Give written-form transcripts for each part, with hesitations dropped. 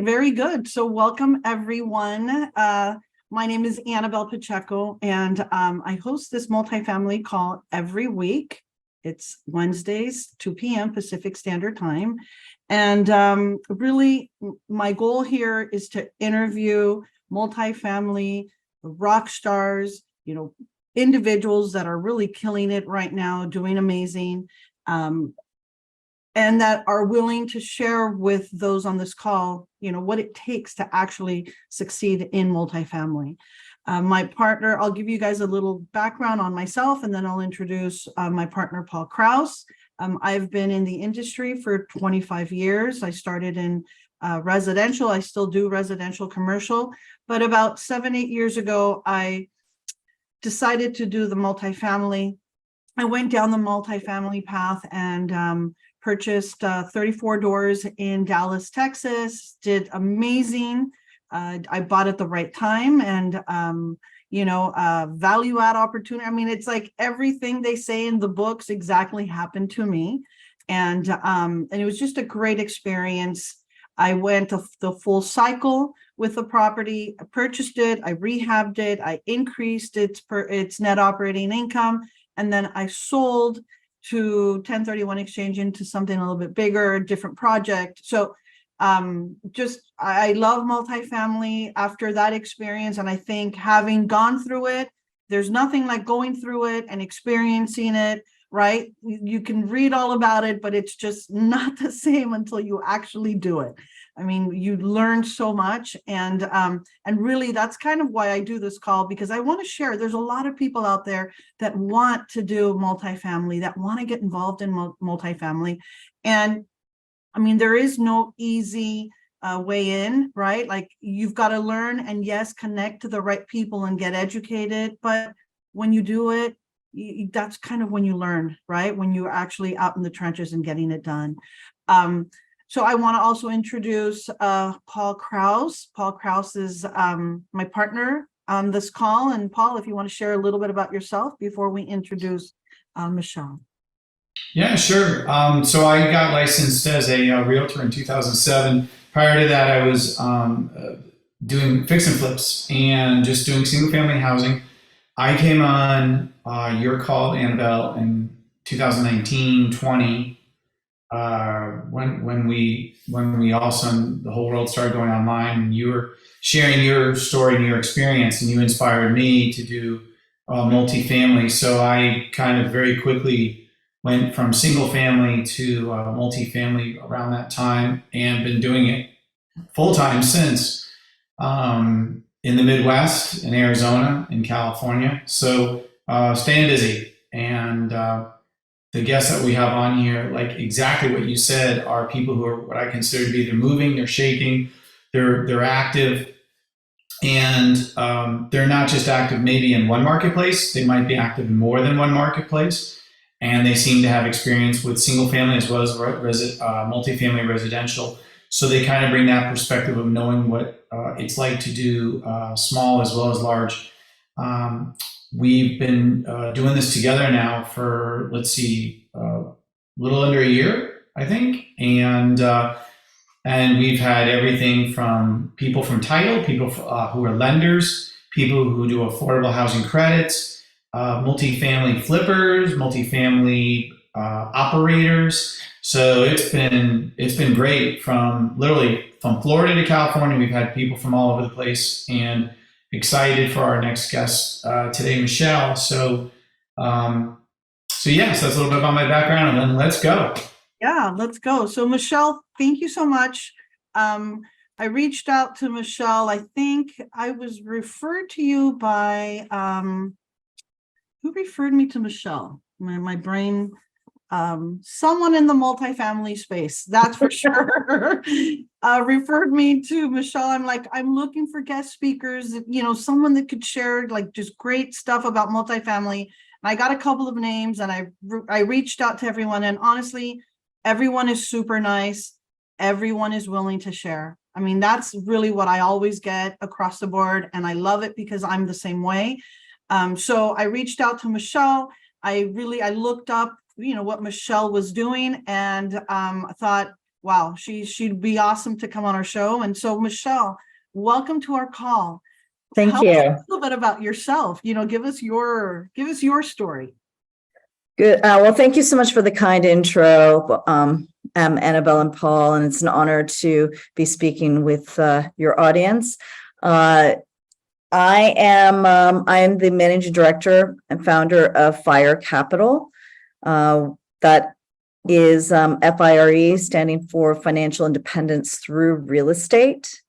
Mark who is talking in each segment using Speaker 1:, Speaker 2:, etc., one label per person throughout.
Speaker 1: Very good. So welcome everyone. My name is Annabelle Pacheco, and I host this multifamily call every week. It's Wednesdays, 2 p.m. Pacific Standard Time. And really, my goal here is to interview multifamily rock stars, individuals that are really killing it right now, doing amazing. And that are willing to share with those on this call, what it takes to actually succeed in multifamily. My partner, I'll give you guys a little background on myself, and then I'll introduce my partner, Paul Krause. I've been in the industry for 25 years. I started in residential. I still do residential commercial, but about 7-8 years ago, I decided to do the multifamily. I went down the multifamily path and purchased 34 doors in Dallas, Texas, did amazing. I bought at the right time and, value add opportunity. I mean, it's like everything they say in the books exactly happened to me. And it was just a great experience. I went the full cycle with the property. I purchased it, I rehabbed it, I increased its net operating income, and then I sold to 1031 exchange into something a little bit bigger, a different project. So I love multifamily after that experience. And I think having gone through it, there's nothing like going through it and experiencing it, right? You can read all about it, but it's just not the same until you actually do it. I mean, you learn so much, and really that's kind of why I do this call, because I want to share. There's a lot of people out there that want to do multifamily, that want to get involved in multifamily, and I mean, there is no easy way in, right? Like you've got to learn and yes, connect to the right people and get educated. But when you do it, that's kind of when you learn, right? When you're actually out in the trenches and getting it done. So I want to also introduce Paul Krause. Paul Krause is my partner on this call. And Paul, if you want to share a little bit about yourself before we introduce Michelle.
Speaker 2: Yeah, sure. So I got licensed as a realtor in 2007. Prior to that, I was doing fix and flips and just doing single family housing. I came on your call, Annabelle, in 2019, 20. When we all of a sudden the whole world started going online, and you were sharing your story and your experience, and you inspired me to do multifamily. So I kind of very quickly went from single family to multifamily around that time, and been doing it full time since, in the Midwest, in Arizona, in California. So staying busy. And the guests that we have on here, like exactly what you said, are people who are what I consider to be, they're moving, they're shaking, they're active, and they're not just active maybe in one marketplace, they might be active in more than one marketplace, and they seem to have experience with single family as well as multifamily residential. So they kind of bring that perspective of knowing what it's like to do small as well as large. We've been doing this together now for, let's see, a little under a year, I think. And we've had everything from people from title, people who are lenders, people who do affordable housing credits, multifamily flippers, multifamily operators. So it's been great, from literally from Florida to California. We've had people from all over the place, and excited for our next guest today, Michelle. So yes, that's a little bit about my background, and then let's go.
Speaker 1: Yeah, let's go. So Michelle, thank you so much. I reached out to Michelle. I think I was referred to you by, who referred me to Michelle? My brain, someone in the multifamily space, that's for sure, referred me to Michelle. I'm like, I'm looking for guest speakers, someone that could share like just great stuff about multifamily. And I got a couple of names, and I reached out to everyone, and honestly, everyone is super nice. Everyone is willing to share. I mean, that's really what I always get across the board, and I love it because I'm the same way. So I reached out to Michelle. I looked up, what Michelle was doing, and I thought, wow, she'd be awesome to come on our show. And so, Michelle, welcome to our call.
Speaker 3: Thank
Speaker 1: Tell us
Speaker 3: you.
Speaker 1: a little bit about yourself. Give us your story.
Speaker 3: Good. Well, thank you so much for the kind intro, Annabelle and Paul, and it's an honor to be speaking with your audience. I am the managing director and founder of Fire Capital. That is FIRE, standing for Financial Independence Through Real Estate.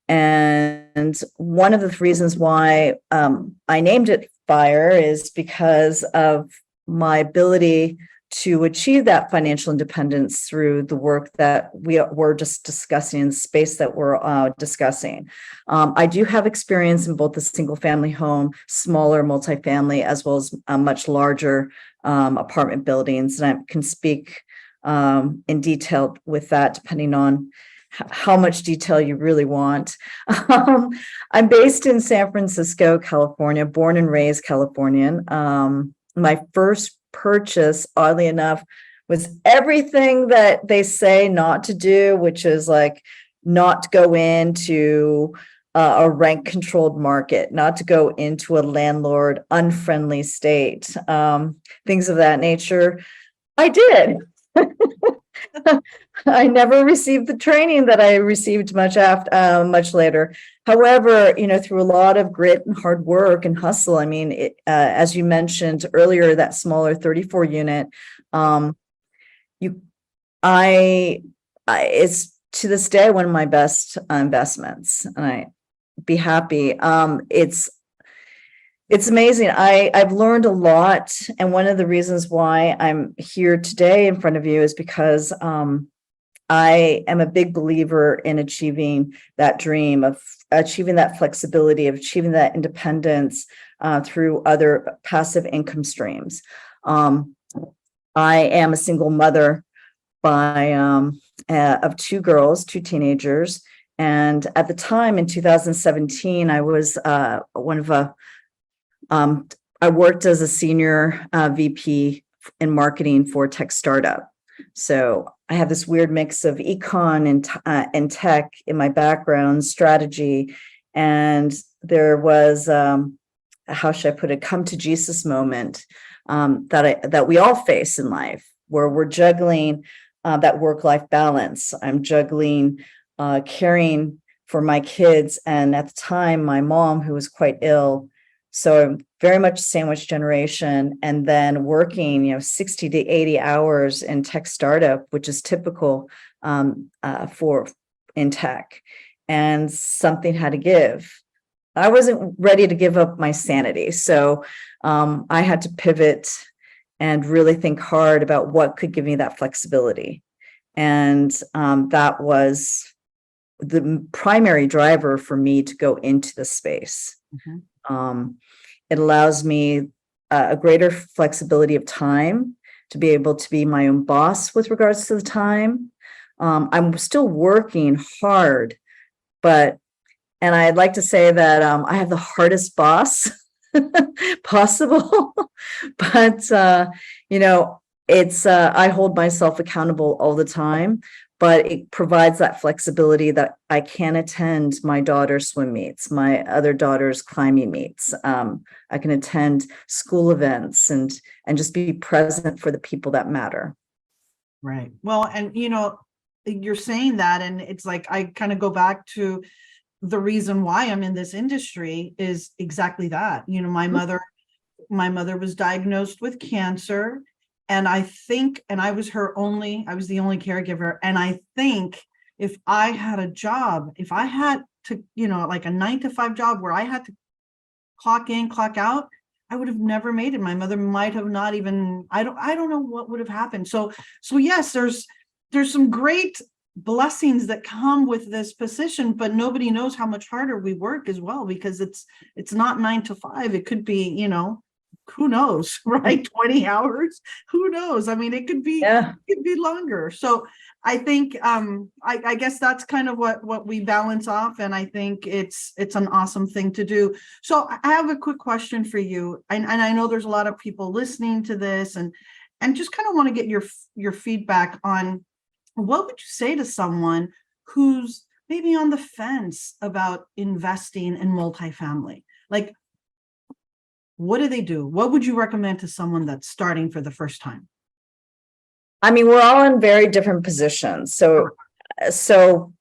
Speaker 3: And one of the reasons why I named it FIRE is because of my ability to achieve that financial independence through the work that we were just discussing in the space that we're discussing. I do have experience in both the single family home, smaller multifamily, as well as much larger apartment buildings. And I can speak in detail with that, depending on how much detail you really want. I'm based in San Francisco, California, born and raised Californian. My first purchase, oddly enough, was everything that they say not to do, which is like not to go into a rent controlled market, not to go into a landlord unfriendly state, things of that nature. I did. I never received the training that I received much later. However, through a lot of grit and hard work and hustle, I mean, as you mentioned earlier, that smaller 34 unit, it's to this day one of my best investments, and I be happy. It's amazing. I've learned a lot, and one of the reasons why I'm here today in front of you is because I am a big believer in achieving that dream of achieving that flexibility, of achieving that independence through other passive income streams. I am a single mother of two girls, two teenagers, and at the time in 2017, I was I worked as a senior VP in marketing for a tech startup. So I have this weird mix of econ and tech in my background, strategy. And there was, how should I put it, come to Jesus moment that we all face in life, where we're juggling that work-life balance. I'm juggling caring for my kids. And at the time, my mom, who was quite ill. So I'm very much sandwich generation, and then working, 60 to 80 hours in tech startup, which is typical for in tech. And something had to give. I wasn't ready to give up my sanity. So I had to pivot and really think hard about what could give me that flexibility. And that was the primary driver for me to go into the space. Mm-hmm. It allows me a greater flexibility of time to be able to be my own boss with regards to the time. I'm still working hard, and I'd like to say that I have the hardest boss possible, but it's I hold myself accountable all the time. But it provides that flexibility that I can attend my daughter's swim meets, my other daughter's climbing meets. I can attend school events and just be present for the people that matter.
Speaker 1: Right. Well, and you're saying that, and it's like I kind of go back to the reason why I'm in this industry is exactly that. My mother was diagnosed with cancer. And I think, and I was the only caregiver. And I think if I had a job, if I had to, like a 9-to-5 job where I had to clock in, clock out, I would have never made it. My mother might have not even, I don't know what would have happened. So yes, there's some great blessings that come with this position, but nobody knows how much harder we work as well, because it's not 9-to-5. It could be, who knows, right? 20 hours, who knows? I mean, it could be longer. So I think I guess that's kind of what we balance off, and I think it's an awesome thing to do. So I have a quick question for you, and I know there's a lot of people listening to this, and just kind of want to get your feedback on what would you say to someone who's maybe on the fence about investing in multifamily? Like, what do they do? What would you recommend to someone that's starting for the first time?
Speaker 3: I mean, we're all in very different positions. So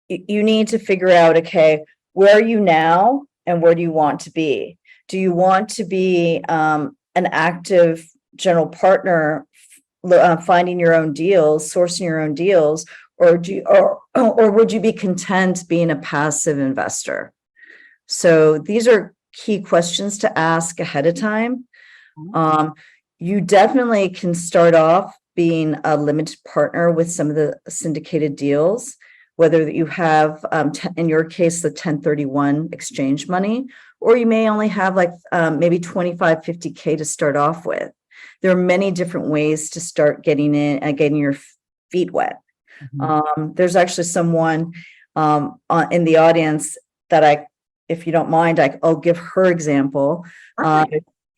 Speaker 3: you need to figure out, okay, where are you now and where do you want to be? Do you want to be an active general partner, finding your own deals, sourcing your own deals, or or would you be content being a passive investor? So these are key questions to ask ahead of time. You definitely can start off being a limited partner with some of the syndicated deals, whether you have, in your case, the 1031 exchange money, or you may only have like maybe 25, 50K to start off with. There are many different ways to start getting in and getting your feet wet. There's actually someone in the audience that if you don't mind, I'll give her example.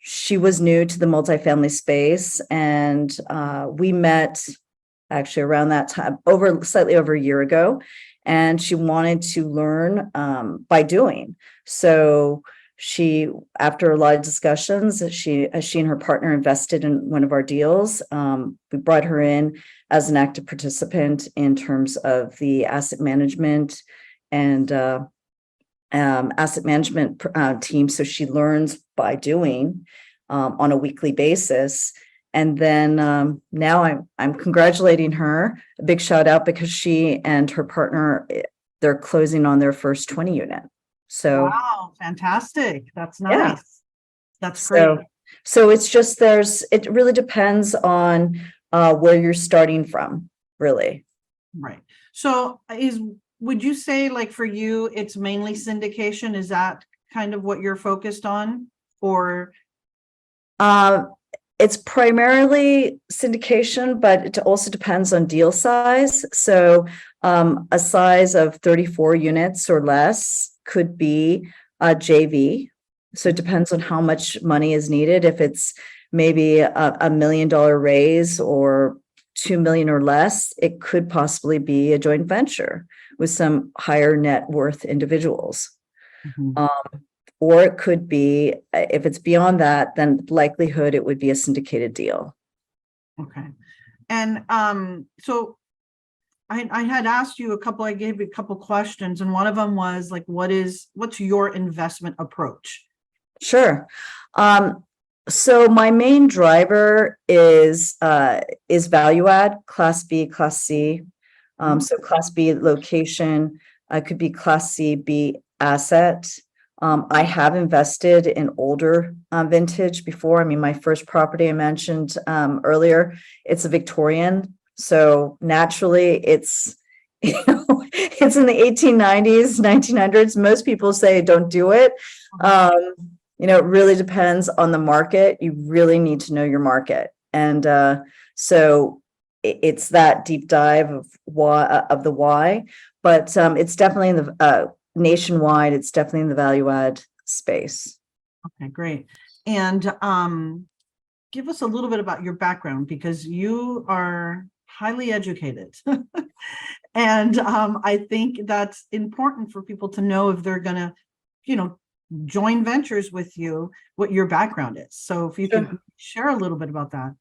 Speaker 3: She was new to the multifamily space, and we met actually around that time, slightly over a year ago, and she wanted to learn by doing. So after a lot of discussions, she and her partner invested in one of our deals. We brought her in as an active participant in terms of the asset management and team. So she learns by doing on a weekly basis. And then now I'm congratulating her. A big shout out, because she and her partner, they're closing on their first 20 unit. So
Speaker 1: wow, fantastic. That's nice.
Speaker 3: Yeah.
Speaker 1: That's great.
Speaker 3: So it's just it really depends on where you're starting from, really.
Speaker 1: Right. So would you say, like, for you, it's mainly syndication? Is that kind of what you're focused on? Or
Speaker 3: it's primarily syndication, but it also depends on deal size. So a size of 34 units or less could be a JV. So it depends on how much money is needed. If it's maybe a $1 million raise or 2 million or less, it could possibly be a joint venture with some higher net worth individuals. Or it could be, if it's beyond that, then likelihood it would be a syndicated deal.
Speaker 1: Okay. And so I had asked you I gave you a couple questions, and one of them was like, what's your investment approach?
Speaker 3: Sure. So my main driver is value add, Class B, Class C. So Class B location, could be Class C, B asset. I have invested in older vintage before. I mean, my first property I mentioned earlier, it's a Victorian. So naturally it's in the 1890s, 1900s. Most people say don't do it. It really depends on the market. You really need to know your market. And so it's that deep dive of the why, but it's definitely in the nationwide, it's definitely in the value add space.
Speaker 1: Okay, great. And give us a little bit about your background, because you are highly educated. And I think that's important for people to know if they're going to, join ventures with you, what your background is. So if you could share a little bit about that.